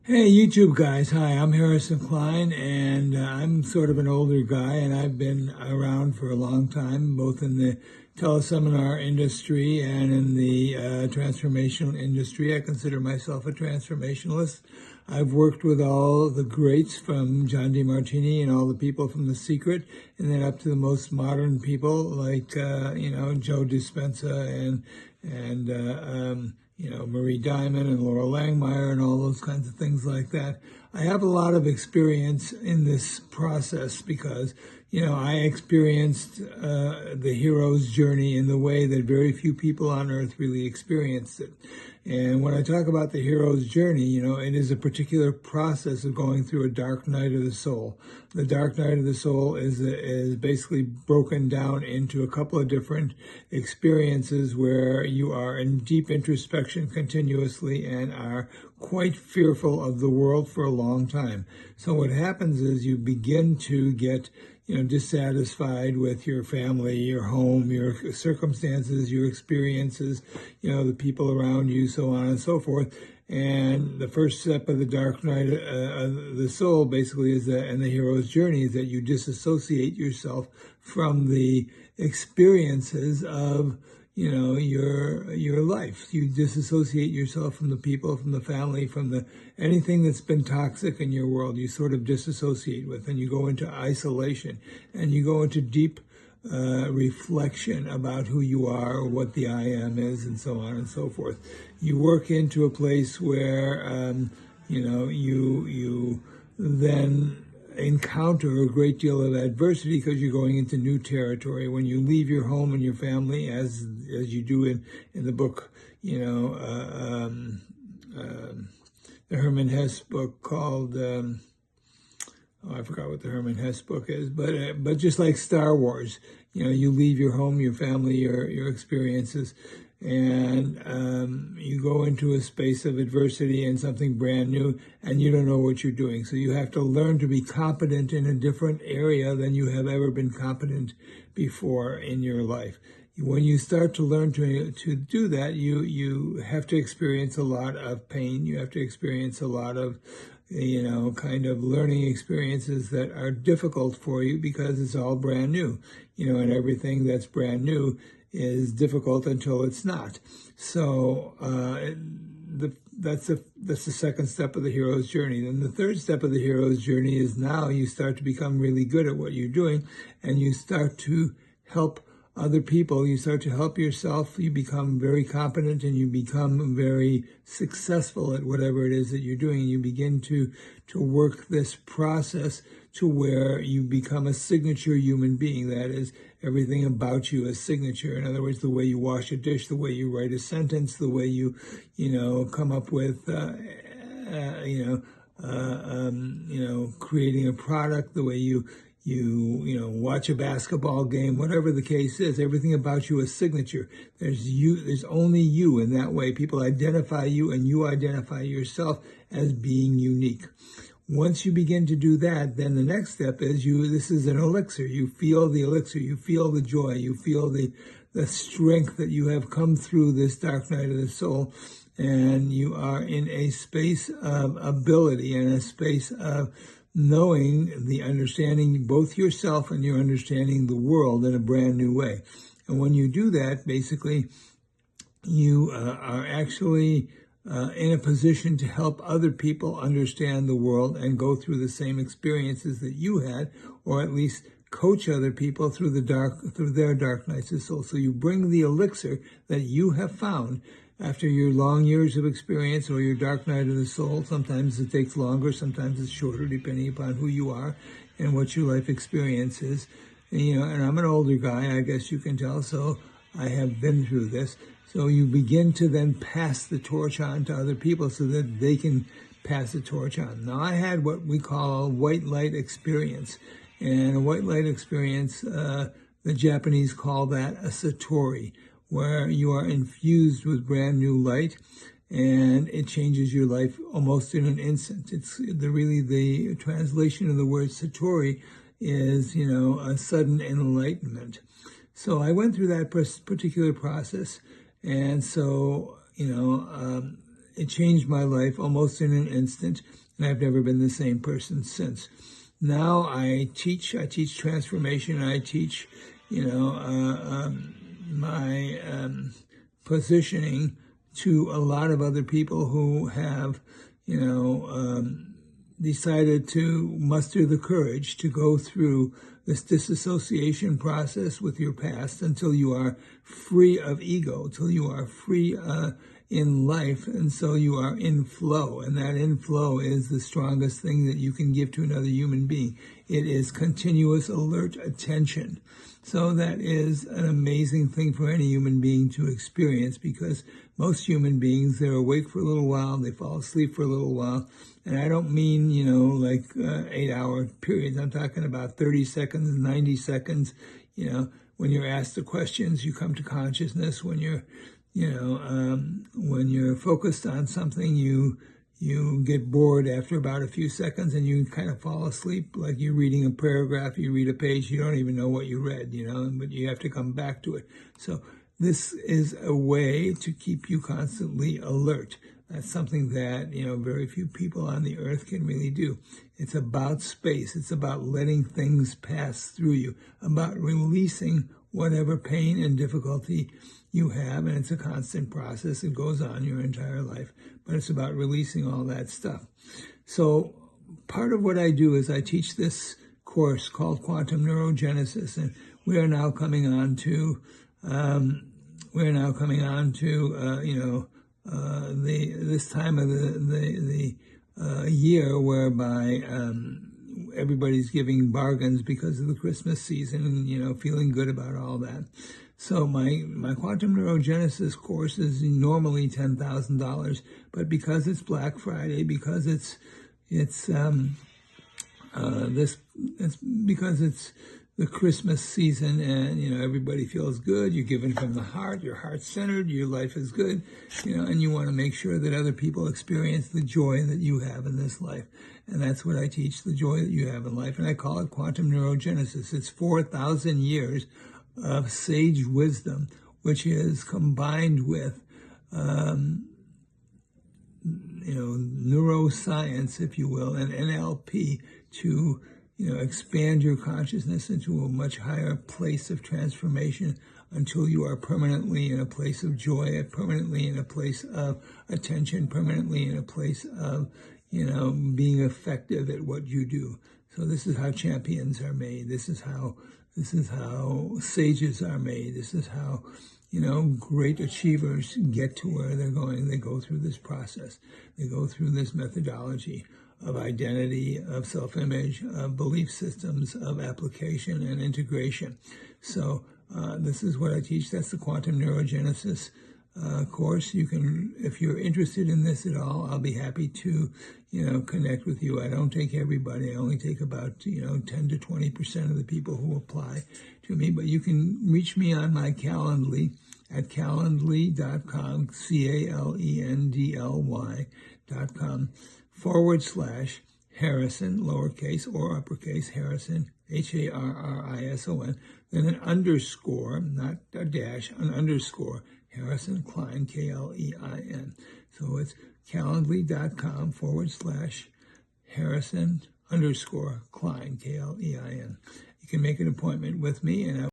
Hey, YouTube guys. Hi, I'm Harrison Klein, and I'm sort of an older guy, and I've been around for a long time, both in the teleseminar industry and in the transformational industry. I consider myself a transformationalist. I've worked with all the greats from John DeMartini and all the people from The Secret, and then up to the most modern people like, Joe Dispenza and Marie Diamond and Laura Langmeyer and all those kinds of things like that. I have a lot of experience in this process because, I experienced the hero's journey in the way that very few people on earth really experienced it. And when I talk about the hero's journey, it is a particular process of going through a dark night of the soul. The dark night of the soul is basically broken down into a couple of different experiences where you are in deep introspection continuously and are quite fearful of the world for a long time. So what happens is you begin to get dissatisfied with your family, your home, your circumstances, your experiences, the people around you, so on and so forth. And the first step of the dark night of the soul basically is that, and the hero's journey is that you disassociate yourself from the experiences of your life. You disassociate yourself from the people, from the family, from anything that's been toxic in your world. You sort of disassociate with, and you go into isolation, and you go into deep reflection about who you are, or what the I am is, and so on and so forth. You work into a place where you then encounter a great deal of adversity because you're going into new territory. When you leave your home and your family, as you do in the book, the Herman Hesse book called, I forgot what the Herman Hesse book is, but just like Star Wars, you leave your home, your family, your experiences, and you go into a space of adversity and something brand new, and you don't know what you're doing. So you have to learn to be competent in a different area than you have ever been competent before in your life. When you start to learn to do that, you have to experience a lot of pain. You have to experience a lot of kind of learning experiences that are difficult for you because it's all brand new, and everything that's brand new is difficult until it's not. So that's the second step of the hero's journey. Then the third step of the hero's journey is now you start to become really good at what you're doing, and you start to help other people. You start to help yourself. You become very competent, and you become very successful at whatever it is that you're doing. You begin to work this process to where you become a signature human being. That is, everything about you is signature. In other words, the way you wash a dish, the way you write a sentence, the way you come up with creating a product, the way you watch a basketball game, whatever the case is, everything about you is signature. There's only you in that way. People identify you, and you identify yourself as being unique. Once you begin to do that, then the next step is this is an elixir. You feel the elixir, you feel the joy, you feel the strength that you have come through this dark night of the soul, and you are in a space of ability and a space of knowing, the understanding both yourself and you're understanding the world in a brand new way. And when you do that, basically, you are actually in a position to help other people understand the world and go through the same experiences that you had, or at least coach other people through their dark nights of soul. So you bring the elixir that you have found after your long years of experience or your dark night of the soul. Sometimes it takes longer, sometimes it's shorter, depending upon who you are and what your life experience is. And I'm an older guy, I guess you can tell, so I have been through this. So you begin to then pass the torch on to other people so that they can pass the torch on. Now, I had what we call a white light experience. And a white light experience, the Japanese call that a satori, where you are infused with brand new light, and it changes your life almost in an instant. It's the translation of the word satori is, a sudden enlightenment. So I went through that particular process. And so, it changed my life almost in an instant, and I've never been the same person since. Now I teach transformation. I teach, my positioning to a lot of other people who have, decided to muster the courage to go through this disassociation process with your past until you are free of ego, till you are free in life, and so you are in flow. And that in flow is the strongest thing that you can give to another human being. It is continuous alert attention. So that is an amazing thing for any human being to experience, because most human beings, they're awake for a little while, they fall asleep for a little while. And I don't mean, 8-hour periods. I'm talking about 30 seconds, 90 seconds. When you're asked the questions, you come to consciousness. When you're focused on something, you get bored after about a few seconds and you kind of fall asleep, like you're reading a paragraph, you read a page, you don't even know what you read, but you have to come back to it. So this is a way to keep you constantly alert. That's something that, very few people on the earth can really do. It's about space. It's about letting things pass through you, about releasing whatever pain and difficulty you have, and it's a constant process. It goes on your entire life, but it's about releasing all that stuff. So part of what I do is I teach this course called Quantum Neurogenesis, and we are now coming on to this time of the year whereby everybody's giving bargains because of the Christmas season and, feeling good about all that. So my Quantum Neurogenesis course is normally $10,000, but because it's Black Friday, because it's the Christmas season, and everybody feels good. You're giving from the heart. Your heart's centered. Your life is good, and you want to make sure that other people experience the joy that you have in this life. And that's what I teach: the joy that you have in life. And I call it Quantum Neurogenesis. It's 4,000 years of sage wisdom, which is combined with neuroscience, if you will, and NLP to expand your consciousness into a much higher place of transformation until you are permanently in a place of joy, permanently in a place of attention, permanently in a place of, being effective at what you do. So this is how champions are made. This is how sages are made. This is how, great achievers get to where they're going. They go through this process. They go through this methodology of identity, of self-image, of belief systems, of application and integration. So this is what I teach. That's the Quantum Neurogenesis course. You can, if you're interested in this at all, I'll be happy to, connect with you. I don't take everybody. I only take about, 10 to 20% of the people who apply to me. But you can reach me on my Calendly at calendly.com, CALENDLY.com. /Harrison, lowercase or uppercase, Harrison, HARRISON, then an underscore, not a dash, an underscore, Harrison Klein, KLEIN. So it's calendly.com /Harrison _Klein, KLEIN. You can make an appointment with me, and